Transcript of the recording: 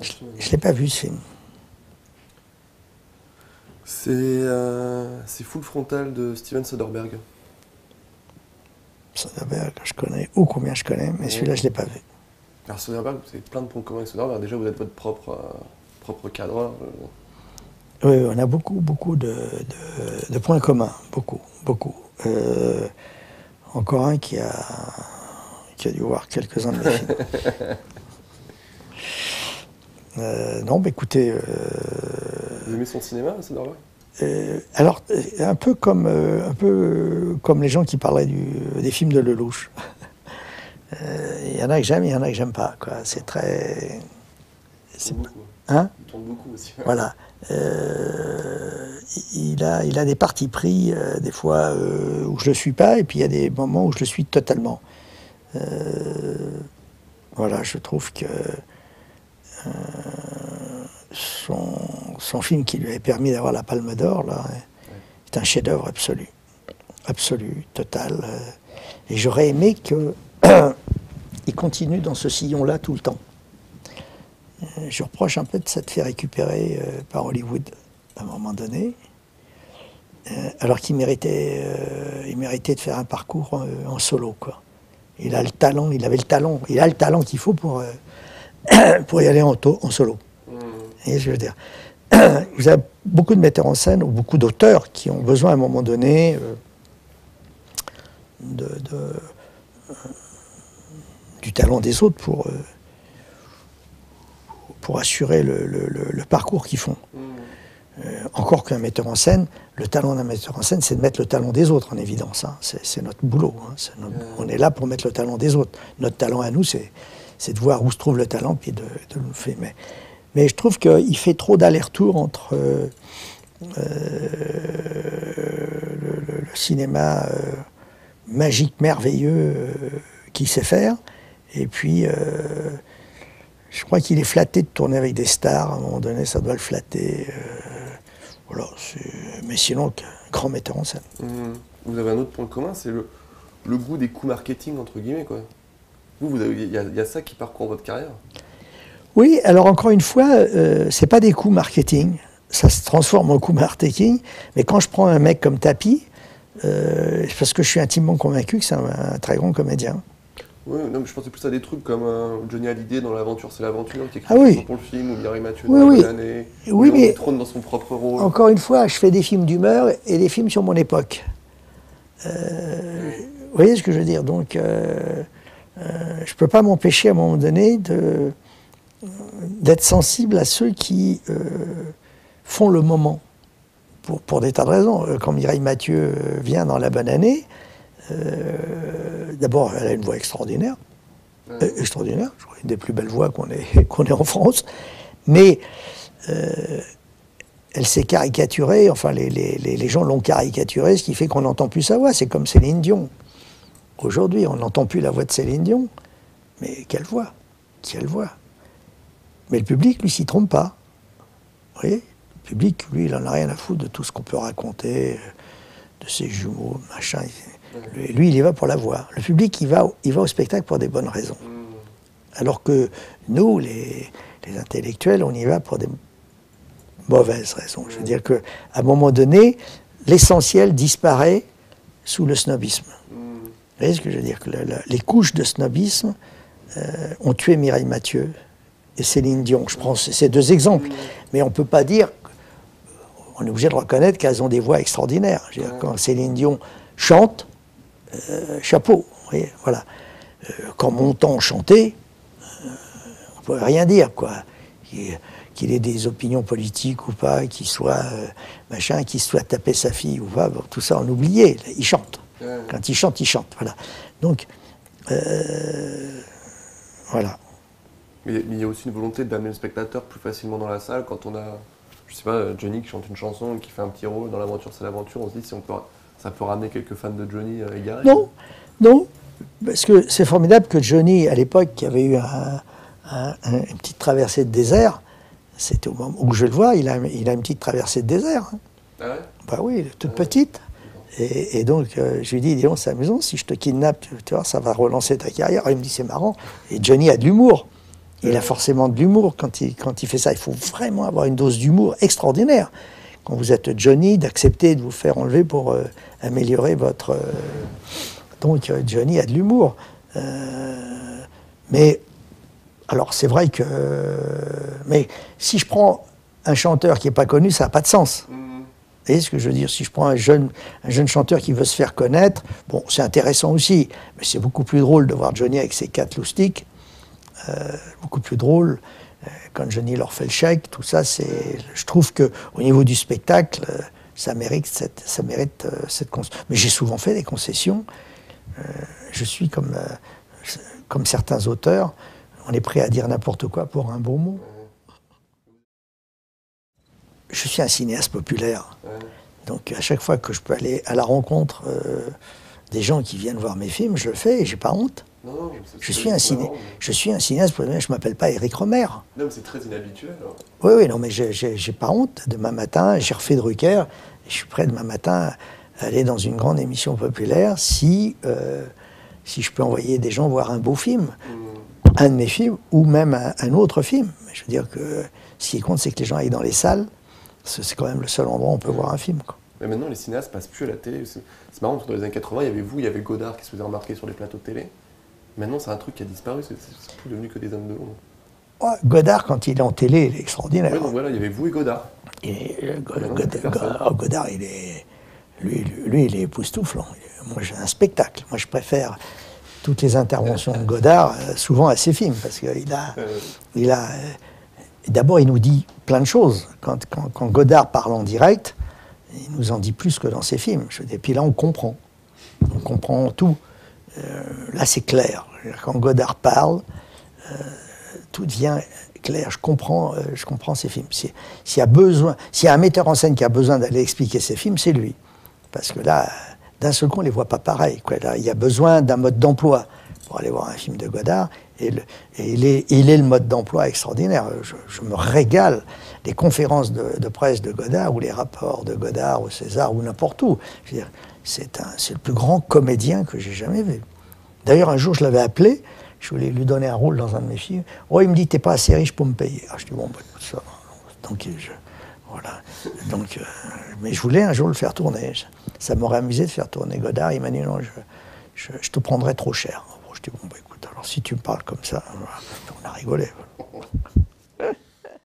Je ne l'ai pas vu, ce film. C'est Full Frontal de Steven Soderbergh. Soderbergh, je connais, ou combien je connais, mais celui-là, je ne l'ai pas vu. Alors Soderbergh, vous avez plein de points communs avec Soderbergh. Déjà, vous êtes votre propre cadreur. Oui, on a beaucoup de points communs, beaucoup. Encore un qui a dû voir quelques-uns de mes films. Non, mais écoutez... Vous aimez son cinéma, Soderbergh? Alors, un peu comme les gens qui parlaient des films de Lelouch. Il y en a que j'aime, il y en a que j'aime pas. C'est très... Il tourne beaucoup. Hein? Il tourne beaucoup aussi. Voilà. Il a des partis pris, des fois où je le suis pas, et puis il y a des moments où je le suis totalement. Voilà, je trouve que son film qui lui a permis d'avoir la Palme d'Or, là, est un chef-d'œuvre absolu. Absolu, total. Et j'aurais aimé qu'il continue dans ce sillon-là tout le temps. Je reproche un peu de s'être fait récupérer par Hollywood à un moment donné, alors qu'il méritait de faire un parcours en solo, quoi. Il a le talent, il a le talent qu'il faut pour y aller en solo. Et je veux dire, vous avez beaucoup de metteurs en scène ou beaucoup d'auteurs qui ont besoin à un moment donné du talent des autres pour assurer le parcours qu'ils font. Encore qu'un metteur en scène, le talent d'un metteur en scène, c'est de mettre le talent des autres en évidence. Hein. C'est notre boulot. Hein. On est là pour mettre le talent des autres. Notre talent à nous, c'est de voir où se trouve le talent, puis de le faire. Mais je trouve qu'il fait trop d'aller-retour entre le cinéma magique, merveilleux qu'il sait faire, et puis je crois qu'il est flatté de tourner avec des stars. À un moment donné, ça doit le flatter. Voilà, mais sinon, un grand metteur en scène. Vous avez un autre point commun, c'est le goût des coups marketing, entre guillemets, quoi. Il y a ça qui parcourt votre carrière? Oui, alors encore une fois, c'est pas des coups marketing. Ça se transforme en coups marketing. Mais quand je prends un mec comme Tapi, c'est parce que je suis intimement convaincu que c'est un très grand comédien. Oui, non, mais je pensais plus à des trucs comme Johnny Hallyday dans L'Aventure, c'est l'aventure, qui écrit pour le film, ou Mireille Mathieu dans La Bonne Année, oui, mais trône dans son propre rôle. Encore une fois, je fais des films d'humeur et des films sur mon époque. Vous voyez ce que je veux dire? Donc, je ne peux pas m'empêcher à un moment donné d'être sensible à ceux qui font le moment, pour des tas de raisons. Quand Mireille Mathieu vient dans La Bonne Année, d'abord, elle a une voix extraordinaire. Extraordinaire, je crois, une des plus belles voix qu'on ait en France. Mais elle s'est caricaturée, enfin, les gens l'ont caricaturée, ce qui fait qu'on n'entend plus sa voix. C'est comme Céline Dion. Aujourd'hui, on n'entend plus la voix de Céline Dion. Mais quelle voix! Quelle voix! Mais le public, lui, s'y trompe pas. Vous voyez? Le public, lui, il en a rien à foutre de tout ce qu'on peut raconter, de ses jumeaux, machin. Lui, il y va pour la voix. Le public, il va au spectacle pour des bonnes raisons. Alors que nous, les intellectuels, on y va pour des mauvaises raisons. Je veux dire qu'à un moment donné, l'essentiel disparaît sous le snobisme. Vous voyez ce que je veux dire? Que les couches de snobisme ont tué Mireille Mathieu et Céline Dion. Je prends ces deux exemples. Mais on ne peut pas dire... On est obligé de reconnaître qu'elles ont des voix extraordinaires. Je veux dire, quand Céline Dion chante, chapeau. Vous voyez, voilà. Quand Montand chantait, on ne peut rien dire, quoi. Qu'il ait des opinions politiques ou pas, qu'il soit machin, qu'il soit tapé sa fille ou pas, bon, tout ça on oubliait. Il chante. Quand il chante, voilà. Donc, voilà. Mais il y a aussi une volonté d'amener le spectateur plus facilement dans la salle quand on a, je sais pas, Johnny qui chante une chanson et qui fait un petit rôle dans L'Aventure, c'est l'aventure. On se dit si ça peut ramener quelques fans de Johnny égarés. Non, parce que c'est formidable que Johnny, à l'époque, qui avait eu une petite traversée de désert, c'était au moment où je le vois, il a une petite traversée de désert. Hein. Ah ouais? Bah oui, toute petite. Et donc, je lui dis, dis donc, c'est amusant, si je te kidnappe, tu vois, ça va relancer ta carrière. Alors, il me dit, c'est marrant. Et Johnny a de l'humour. Il a forcément de l'humour quand il fait ça. Il faut vraiment avoir une dose d'humour extraordinaire. Quand vous êtes Johnny, d'accepter de vous faire enlever pour améliorer votre... Donc Johnny a de l'humour. Mais, alors c'est vrai que... mais si je prends un chanteur qui n'est pas connu, ça n'a pas de sens. Vous voyez ce que je veux dire? Si je prends un jeune chanteur qui veut se faire connaître, bon, c'est intéressant aussi. Mais c'est beaucoup plus drôle de voir Johnny avec ses 4 loustiques. Beaucoup plus drôle. Quand Johnny leur fait le chèque, tout ça, je trouve qu'au niveau du spectacle, ça mérite cette concession. Mais j'ai souvent fait des concessions. Je suis comme certains auteurs, on est prêt à dire n'importe quoi pour un bon mot. Je suis un cinéaste populaire. Donc à chaque fois que je peux aller à la rencontre des gens qui viennent voir mes films, je le fais et j'ai pas honte. Non, je suis un cinéaste, je ne m'appelle pas Éric Romer. Non, mais c'est très inhabituel. Alors. Oui, non, mais j'ai pas honte. Demain matin, j'ai refait Drucker, et je suis prêt demain matin à aller dans une grande émission populaire si je peux envoyer des gens voir un beau film, un de mes films, ou même un autre film. Je veux dire que ce qui compte, c'est que les gens aillent dans les salles. C'est quand même le seul endroit où on peut voir un film, quoi. Mais maintenant, les cinéastes passent plus à la télé. C'est marrant, parce que dans les années 80, il y avait vous, il y avait Godard qui se faisait remarquer sur les plateaux de télé. Maintenant, c'est un truc qui a disparu, c'est plus devenu que des hommes de l'ombre. Oh, Godard, quand il est en télé, il est extraordinaire. Oui, donc voilà, il y avait vous et Godard. Godard, il est... Lui, il est époustouflant. Moi, j'ai un spectacle. Moi, je préfère toutes les interventions de Godard, souvent à ses films, parce qu'il a... D'abord, il nous dit plein de choses. Quand Godard parle en direct, il nous en dit plus que dans ses films. Et puis là, on comprend. On comprend tout. Là, c'est clair. Quand Godard parle, tout devient clair. Je comprends ses films. S'il y a un metteur en scène qui a besoin d'aller expliquer ses films, c'est lui. Parce que là, d'un seul coup, on ne les voit pas pareil, quoi. Là, il y a besoin d'un mode d'emploi pour aller voir un film de Godard. Et il est le mode d'emploi extraordinaire. Je me régale. Les conférences de presse de Godard, ou les rapports de Godard au César, ou n'importe où. Je veux dire, c'est le plus grand comédien que j'ai jamais vu. D'ailleurs, un jour, je l'avais appelé, je voulais lui donner un rôle dans un de mes films. Oh, il me dit, t'es pas assez riche pour me payer. Ah, je dis, bon, bah, ça va. Donc, voilà. Donc, mais je voulais un jour le faire tourner. Ça m'aurait amusé de faire tourner Godard. Il m'a dit, non, je te prendrais trop cher. Bon, je dis, bon, bah, écoute, alors si tu me parles comme ça, on a rigolé.